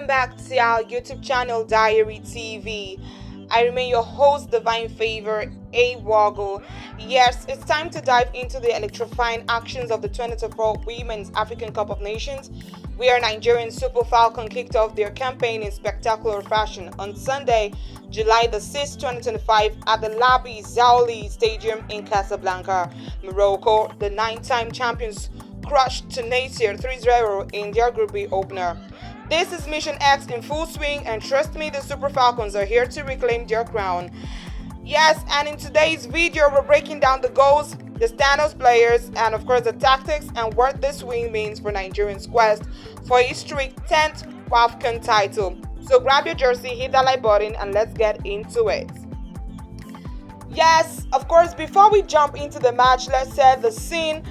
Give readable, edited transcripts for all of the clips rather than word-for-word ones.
welcome back to our YouTube channel Diary TV. I remain your host, Divine Favor A. Woggle. Yes, it's time to dive into the electrifying actions of the 2024 Women's African Cup of Nations, where Nigerian Super Falcons kicked off their campaign in spectacular fashion on Sunday, July the 6th, 2025 at the Labi Zaouli Stadium in Casablanca, Morocco. The 9-time champions crushed Tunisia 3-0 in their Group B opener. This is Mission X in full swing, and trust me, the Super Falcons are here to reclaim their crown. Yes, and in today's video, we're breaking down the goals, the standout players, and of course the tactics and what this win means for Nigerians' quest for a historic 10th WAFCON title. So grab your jersey, hit that like button, and let's get into it. Yes, of course, before we jump into the match, let's set the scene.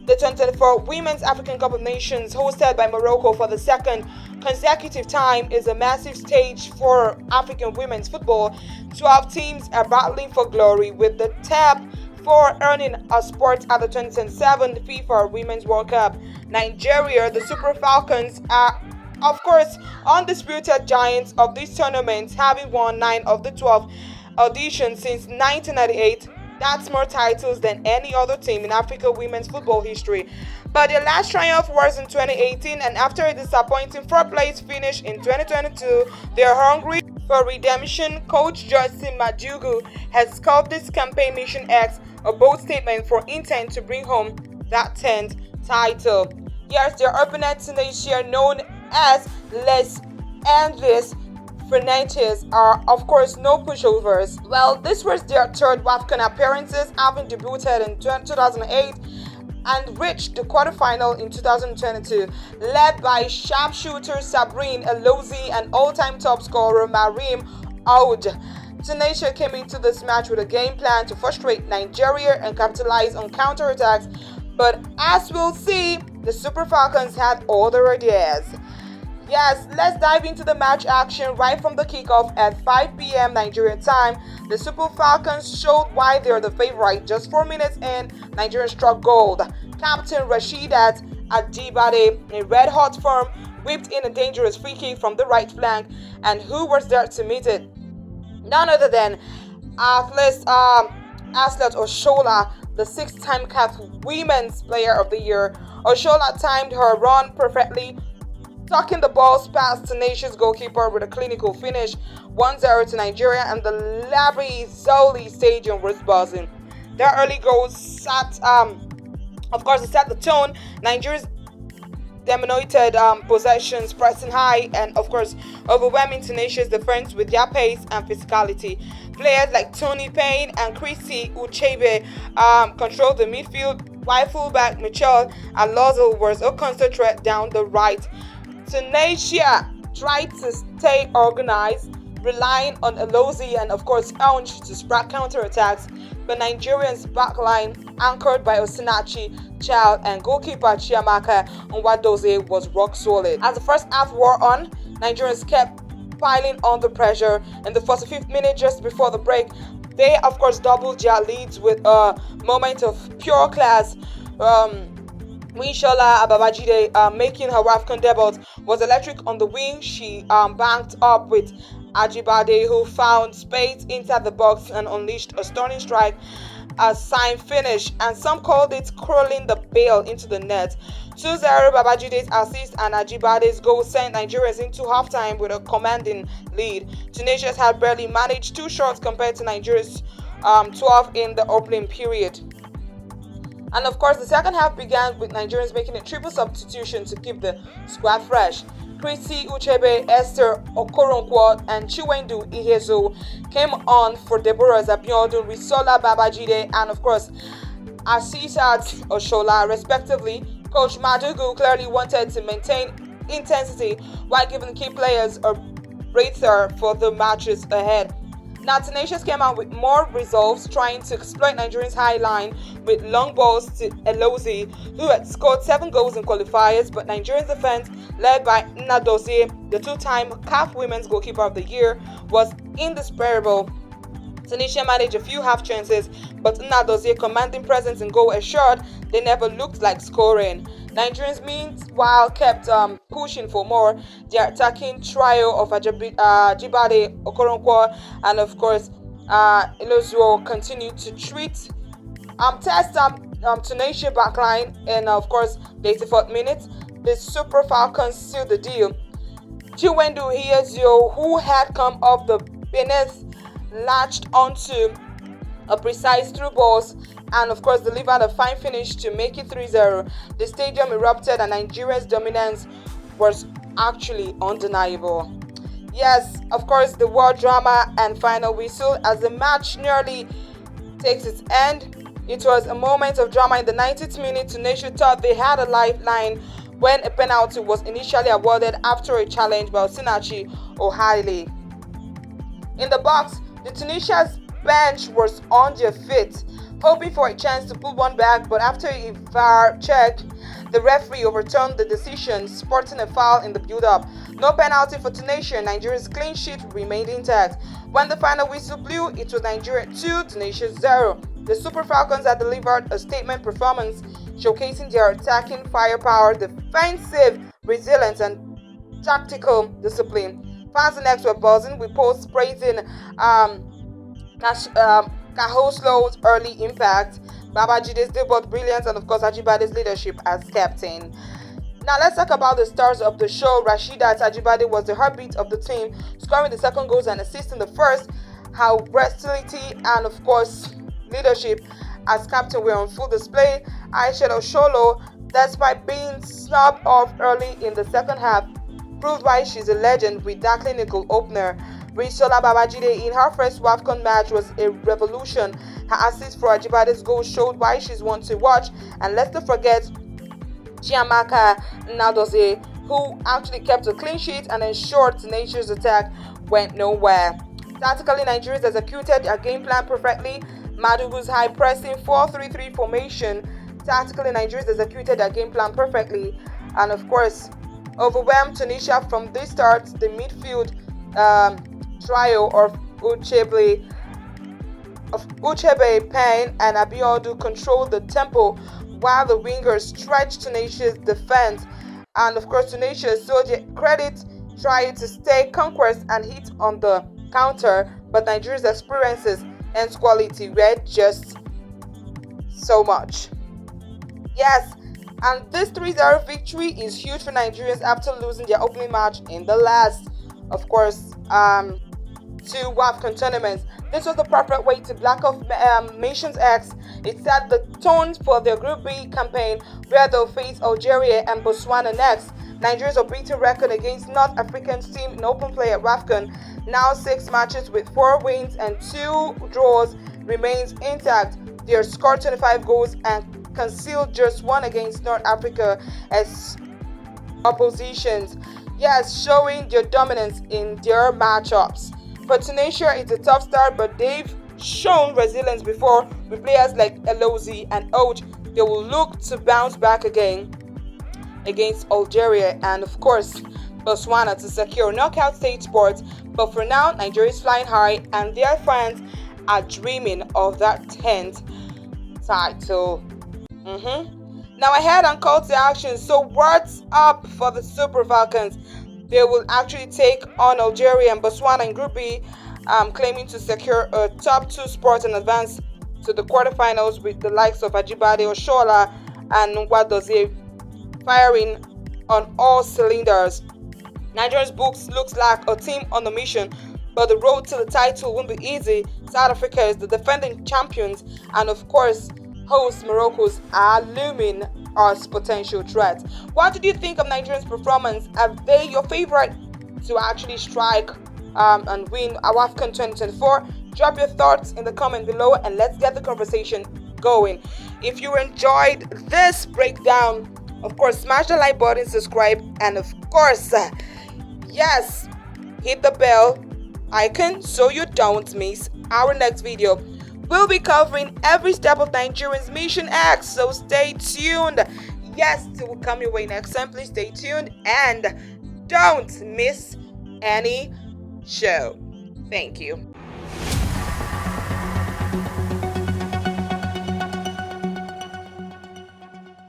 The 2024 Women's African Cup of Nations, hosted by Morocco for the second consecutive time, is a massive stage for African women's football. 12 teams are battling for glory, with the tap for earning a spot at the 2027 FIFA Women's World Cup. Nigeria, the Super Falcons, are of course undisputed giants of this tournament, having won 9 of the 12 auditions since 1998. That's more titles than any other team in Africa women's football history. But their last triumph was in 2018, and after a disappointing 4th place finish in 2022, they're hungry for redemption. Coach Justin Madugu has called this campaign Mission X a bold statement for intent to bring home that 10th title. Yes, their opponent Tunisia, known as Les Angeles Fernandes, are of course no pushovers. Well, this was their 3rd WAFCON appearances, having debuted in 2008 and reached the quarterfinal in 2022. Led by sharpshooter Sabrine Elozi and all-time top scorer Marim Aoud, Tunisia came into this match with a game plan to frustrate Nigeria and capitalize on counterattacks. But as we'll see, the Super Falcons had other ideas. Yes, let's dive into the match action right from the kickoff at 5 p.m. Nigerian time. The Super Falcons showed why they're the favorite. Just 4 minutes in, Nigeria struck gold. Captain Rasheedat Ajibade, in red-hot form, whipped in a dangerous free kick from the right flank, and who was there to meet it? None other than Athlete Oshola, the 6-time CAF Women's Player of the Year. Oshola timed her run perfectly, tucking the balls past Tunisia's goalkeeper with a clinical finish. 1-0 to Nigeria, and the Labi Zaouli Stadium was buzzing. Their early goals set the tone. Nigeria's dominated possessions, pressing high, and of course overwhelming Tunisia's defense with their pace and physicality. Players like Tony Payne and Chrissy Uchebe controlled the midfield, while fullback Michel Alozo was a constant threat down the right. Tunisia tried to stay organized, relying on Elozi and of course Ounge to spark counterattacks, but Nigerians' backline, anchored by Osinachi, Child, and goalkeeper Chiamaka Nwadozie, was rock solid. As the first half wore on, Nigerians kept piling on the pressure. In the 45th minute, just before the break, they of course doubled their leads with a moment of pure class. Winshola Babajide, making her WAFCON debut, was electric on the wing. She banked up with Ajibade, who found space inside the box and unleashed a stunning strike, a sign finish, and some called it curling the ball into the net. 2-0, Babajide's assist and Ajibade's goal sent Nigerians into halftime with a commanding lead. Tunisia had barely managed 2 shots compared to Nigeria's 12 in the opening period. And of course, the second half began with Nigerians making a triple substitution to keep the squad fresh. Chrissy Uchebe, Esther Okoronkwo, and Chiwendu Ihezu came on for Deborah Zabiodun, Risola Babajide, and of course, Asisat Oshola, respectively. Coach Madugu clearly wanted to maintain intensity while giving key players a breather for the matches ahead. Now, Tunisia came out with more resolve, trying to exploit Nigerians' high line with long balls to Elozi, who had scored 7 goals in qualifiers, but Nigeria's defense, led by Nnadozie, the 2-time CAF Women's Goalkeeper of the Year, was indisputable. Tunisia managed a few half chances, but Nnadozie commanding presence and goal assured they never looked like scoring. Nigerians meanwhile kept pushing for more. Their attacking trio of Ajibade, Okoronkwo, and of course Ilozuo continued to test Tunisia backline, and of course the 84th minute, the Super Falcons sealed the deal. Chiwendu Iyezio, who had come off the beneath, latched onto a precise through balls and of course delivered a fine finish to make it 3-0. The stadium erupted and Nigeria's dominance was actually undeniable. Yes, of course, the world drama and final whistle as the match nearly takes its end. It was a moment of drama in the 90th minute. Tunisia thought they had a lifeline when a penalty was initially awarded after a challenge by Osinachi Ohaile. In the box, the Tunisia's bench was on their feet, hoping for a chance to put one back, but after a VAR check, the referee overturned the decision, sporting a foul in the build-up. No penalty for Tunisia. Nigeria's clean sheet remained intact. When the final whistle blew, it was Nigeria 2, Tunisia 0. The Super Falcons had delivered a statement performance, showcasing their attacking firepower, defensive resilience, and tactical discipline. Fans and X were buzzing with posts praising Kahoslo's early impact, Babajide's debut brilliance, and of course Ajibade's leadership as captain. Now let's talk about the stars of the show. Rasheedat Ajibade was the heartbeat of the team, scoring the second goals and assisting the first. How versatility and of course leadership as captain were on full display. Aisha Osholo, despite being snubbed off early in the second half, proved why she's a legend with that clinical opener. Risola Babajide in her first WAFCON match was a revolution. Her assist for Ajibade's goal showed why she's one to watch. And let's not forget Chiamaka Nnadozie, who actually kept a clean sheet and ensured Tunisia's attack went nowhere. Tactically, Nigeria executed their game plan perfectly. Madugu's high pressing 4-3-3 formation. Tactically, Nigeria executed their game plan perfectly, and of course overwhelmed Tunisia from the start. The midfield trio of Uchebe, Payne, and Abiodun controlled the tempo, while the wingers stretched Tunisia's defense. And of course, Tunisia, so the credit, tried to stay conquest and hit on the counter, but Nigeria's experiences and quality were just so much. Yes, and this 3-0 victory is huge for Nigerians after losing their opening match in the last, of course, two WAFCON tournaments. This was the perfect way to black off Nations X. It set the tone for their Group B campaign, where they'll face Algeria and Botswana next. Nigeria's unbeaten record against North African team in open play at WAFCON, now 6 matches with 4 wins and 2 draws, remains intact. They have scored 25 goals and conceded just 1 against North Africa as oppositions. Yes, showing their dominance in their matchups. For Tunisia, it's a tough start, but they've shown resilience before with players like Elozi and Oj. They will look to bounce back again against Algeria and of course Botswana to secure knockout stage spots. But for now, Nigeria is flying high and their fans are dreaming of that 10th title. Now ahead and call to action. So what's up for the Super Falcons? They will actually take on Algeria and Botswana in Group B, claiming to secure a top 2 spot and advance to the quarterfinals with the likes of Ajibade, Oshola, and Nnadozie firing on all cylinders. Nigeria's books looks like a team on a mission, but the road to the title won't be easy. South Africa is the defending champions, and of course, host Morocco's are looming as potential threats. What did you think of Nigeria's performance? Are they your favorite to actually strike and win WAFCON 2024? Drop your thoughts in the comment below and let's get the conversation going. If you enjoyed this breakdown, of course, smash the like button, subscribe, and of course, yes, hit the bell icon so you don't miss our next video. We'll be covering every step of Nigeria's Mission X, so stay tuned. Yes, it will come your way next time. Please stay tuned and don't miss any show. Thank you.